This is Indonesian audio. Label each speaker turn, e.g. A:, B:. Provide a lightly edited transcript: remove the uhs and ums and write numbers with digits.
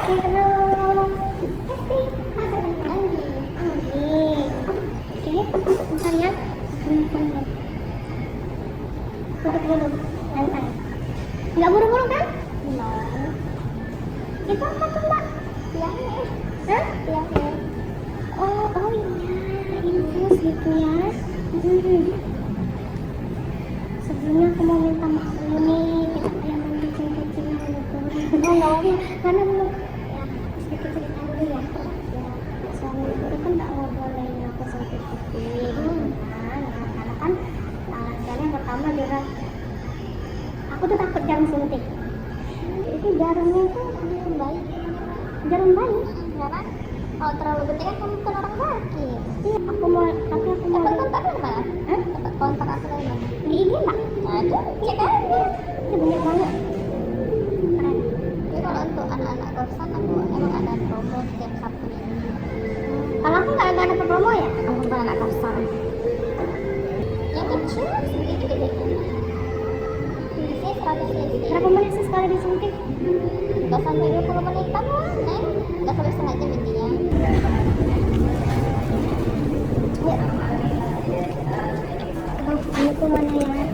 A: Bentar ya. Tutup dulu, santai. Nggak buru-buru kan? Itu apa tuh mbak? Tiangnya. Hah? Tiangnya. Oh iya, infus gitu ya. Sebelumnya aku mau minta maaf dulu nih, kita yang kucing-kucing yang udah nggak apa, karena belum ya sedikit cerita dulu ya. Suami itu kan nggak ngebolehin aku suntik kuping, karena kan alasannya pertama juga aku tuh takut jarum suntik. Itu jarumnya tuh jarum bayi. Jarum bayi? Karena kalau terlalu gede kan kamu bukan orang sakit. Iya, aku mau dapat kontak dari mana? Dapat kontak aku dari mana? Di IG nggak? Ada, cek aja. Itu banyak banget. Keren. Jadi kalau untuk anak-anak kosan aku emang ada promo setiap Sabtu Minggu. Kalau aku nggak ada promo ya? Aku bukan anak kosan. Yang kecil segitu gede. Berapa menit sih sekali disuntik? Gak sampai 20 menitan lah, Neng. Gak sampai setengah jam intinya. Ya. Aduh, ini tuh mana ya?